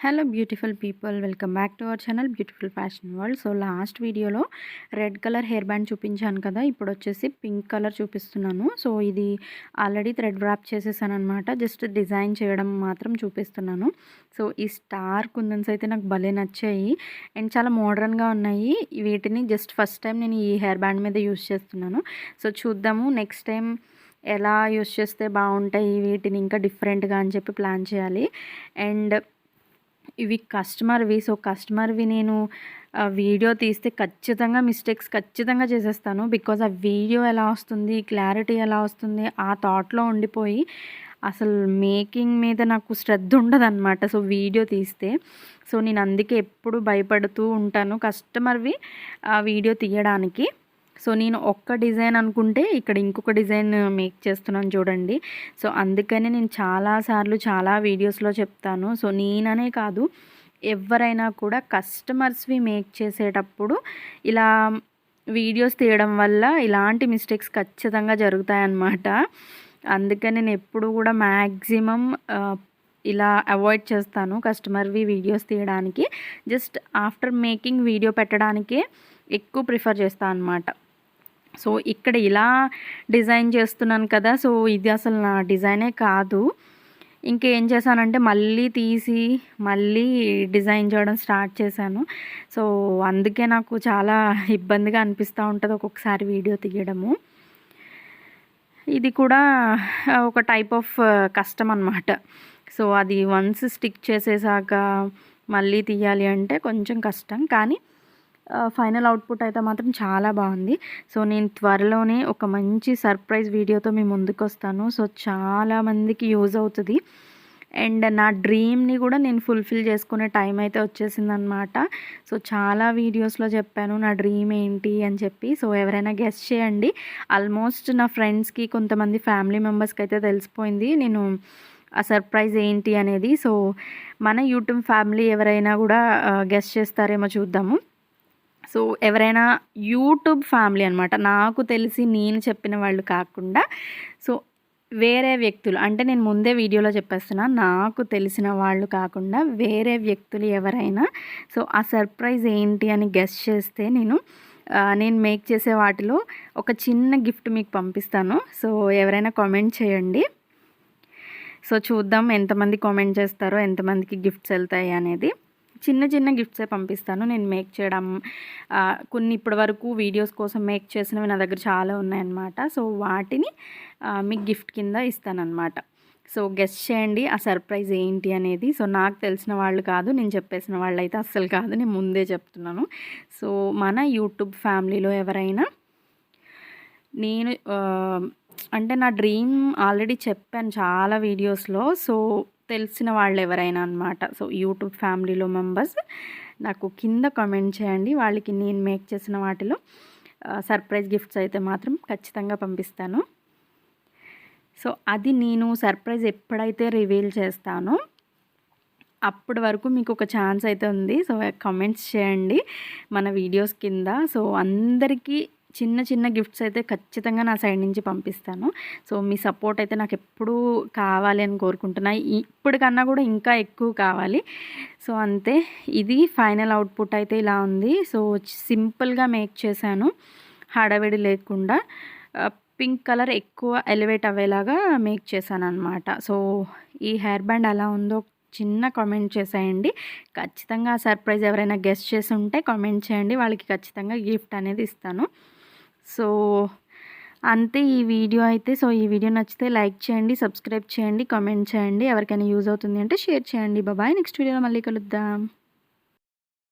Hello beautiful people, welcome back to our channel beautiful fashion world. So last వీడియోలో red colour hair band చూపించాను కదా, ఇప్పుడు వచ్చేసి pink colour చూపిస్తున్నాను. So ఇది ఆల్రెడీ థ్రెడ్ వ్రాప్ చేసేసాను అనమాట, జస్ట్ డిజైన్ చేయడం మాత్రం చూపిస్తున్నాను. సో ఈ స్టార్ కుందన్స్ అయితే నాకు భలే నచ్చాయి అండ్ చాలా మోడర్న్గా ఉన్నాయి. వీటిని జస్ట్ ఫస్ట్ టైం నేను ఈ హెయిర్ బ్యాండ్ మీద యూస్ చేస్తున్నాను. సో చూద్దాము నెక్స్ట్ టైం ఎలా యూస్ చేస్తే బాగుంటాయి వీటిని ఇంకా డిఫరెంట్గా అని చెప్పి ప్లాన్ చేయాలి. అండ్ ఇవి కస్టమర్వి. సో కస్టమర్వి నేను వీడియో తీస్తే ఖచ్చితంగా మిస్టేక్స్ ఖచ్చితంగా చేసేస్తాను. బికాజ్ ఆ వీడియో ఎలా వస్తుంది, క్లారిటీ ఎలా వస్తుంది, ఆ థాట్లో ఉండిపోయి అసలు మేకింగ్ మీద నాకు శ్రద్ధ ఉండదన్నమాట. సో వీడియో తీస్తే సో నేను అందుకే ఎప్పుడు భయపడుతూ ఉంటాను కస్టమర్వి వీడియో తీయడానికి. సో నేను ఒక్క డిజైన్ అనుకుంటే ఇక్కడ ఇంకొక డిజైన్ మేక్ చేస్తున్నాను చూడండి. సో అందుకని నేను చాలాసార్లు చాలా వీడియోస్లో చెప్తాను. సో నేననే కాదు, ఎవరైనా కూడా కస్టమర్స్వి మేక్ చేసేటప్పుడు ఇలా వీడియోస్ తీయడం వల్ల ఇలాంటి మిస్టేక్స్ ఖచ్చితంగా జరుగుతాయన్నమాట. అందుకని నేను ఎప్పుడు కూడా మ్యాక్సిమం ఇలా అవాయిడ్ చేస్తాను కస్టమర్వి వీడియోస్ తీయడానికి. జస్ట్ ఆఫ్టర్ మేకింగ్ వీడియో పెట్టడానికే ఎక్కువ ప్రిఫర్ చేస్తాను అన్నమాట. సో ఇక్కడ ఇలా డిజైన్ చేస్తున్నాను కదా, సో ఇది అసలు నా డిజైనే కాదు. ఇంకేం చేశానంటే మళ్ళీ తీసి మళ్ళీ డిజైన్ చేయడం స్టార్ట్ చేశాను. సో అందుకే నాకు చాలా ఇబ్బందిగా అనిపిస్తూ ఉంటుంది ఒక్కొక్కసారి వీడియో తీయడము. ఇది కూడా ఒక టైప్ ఆఫ్ కష్టం అన్నమాట. సో అది వన్స్ స్టిక్ చేసేసాక మళ్ళీ తీయాలి అంటే కొంచెం కష్టం, కానీ ఫైనల్ అవుట్పుట్ అయితే మాత్రం చాలా బాగుంది. సో నేను త్వరలోనే ఒక మంచి సర్ప్రైజ్ వీడియోతో మీ ముందుకు వస్తాను. సో చాలామందికి యూజ్ అవుతుంది అండ్ నా డ్రీమ్ని కూడా నేను ఫుల్ఫిల్ చేసుకునే టైం అయితే వచ్చేసిందనమాట. సో చాలా వీడియోస్లో చెప్పాను నా డ్రీమ్ ఏంటి అని చెప్పి. సో ఎవరైనా గెస్ చేయండి. ఆల్మోస్ట్ నా ఫ్రెండ్స్కి, కొంతమంది ఫ్యామిలీ మెంబర్స్కి అయితే తెలిసిపోయింది నేను ఆ సర్ప్రైజ్ ఏంటి అనేది. సో మన యూట్యూబ్ ఫ్యామిలీ ఎవరైనా కూడా గెస్ చేస్తారేమో చూద్దాము. సో ఎవరైనా యూట్యూబ్ ఫ్యామిలీ అనమాట, నాకు తెలిసి నేను చెప్పిన వాళ్ళు కాకుండా సో వేరే వ్యక్తులు, అంటే నేను ముందే వీడియోలో చెప్పేస్తున్నా, నాకు తెలిసిన వాళ్ళు కాకుండా వేరే వ్యక్తులు ఎవరైనా సో ఆ సర్ప్రైజ్ ఏంటి అని గెస్ చేస్తే నేను మేక్ చేసే వాటిలో ఒక చిన్న గిఫ్ట్ మీకు పంపిస్తాను. సో ఎవరైనా కామెంట్ చేయండి. సో చూద్దాం ఎంతమంది కామెంట్ చేస్తారో, ఎంతమందికి గిఫ్ట్స్ వెళ్తాయి అనేది. చిన్న చిన్న గిఫ్ట్సే పంపిస్తాను నేను మేక్ చేయడం. కొన్ని ఇప్పటి వరకు వీడియోస్ కోసం మేక్ చేసినవి నా దగ్గర చాలా ఉన్నాయన్నమాట. సో వాటిని మీకు గిఫ్ట్ కింద ఇస్తానన్నమాట. సో గెస్ చేయండి ఆ సర్ప్రైజ్ ఏంటి అనేది. సో నాకు తెలిసిన వాళ్ళు కాదు, నేను చెప్పేసిన వాళ్ళు అయితే అస్సలు కాదు, నేను ముందే చెప్తున్నాను. సో మన యూట్యూబ్ ఫ్యామిలీలో ఎవరైనా, నేను అంటే నా డ్రీమ్ ఆల్రెడీ చెప్పాను చాలా వీడియోస్లో. సో తెలిసిన వాళ్ళు ఎవరైనా అనమాట, సో యూట్యూబ్ ఫ్యామిలీలో మెంబర్స్ నాకు కింద కామెంట్ చేయండి. వాళ్ళకి నేను మేక్ చేసిన వాటిలో సర్ప్రైజ్ గిఫ్ట్స్ అయితే మాత్రం ఖచ్చితంగా పంపిస్తాను. సో అది నేను సర్ప్రైజ్ ఎప్పుడైతే రివీల్ చేస్తానో అప్పటి వరకు మీకు ఒక ఛాన్స్ అయితే ఉంది. సో కామెంట్స్ చేయండి మన వీడియోస్ కింద. సో అందరికీ చిన్న చిన్న గిఫ్ట్స్ అయితే ఖచ్చితంగా నా సైడ్ నుంచి పంపిస్తాను. సో మీ సపోర్ట్ అయితే నాకు ఎప్పుడూ కావాలి అని కోరుకుంటున్నా. ఇప్పటికన్నా కూడా ఇంకా ఎక్కువ కావాలి. సో అంతే, ఇది ఫైనల్ అవుట్పుట్ అయితే ఇలా ఉంది. సో సింపుల్గా మేక్ చేశాను, హడావిడి లేకుండా. పింక్ కలర్ ఎక్కువ ఎలివేట్ అయ్యేలాగా మేక్ చేశాను అనమాట. సో ఈ హెయిర్ బ్యాండ్ ఎలా ఉందో చిన్న కామెంట్ చేసేయండి. ఖచ్చితంగా సర్ప్రైజ్ ఎవరైనా గెస్ట్ చేసి ఉంటే కామెంట్ చేయండి, వాళ్ళకి ఖచ్చితంగా గిఫ్ట్ అనేది ఇస్తాను. సో అంతే ఈ వీడియో అయితే. సో ఈ వీడియో నచ్చితే లైక్ చేయండి, సబ్స్క్రైబ్ చేయండి, కామెంట్ చేయండి. ఎవరికైనా యూజ్ అవుతుంది అంటే షేర్ చేయండి. బాయ్, నెక్స్ట్ వీడియోలో మళ్ళీ కలుద్దాం.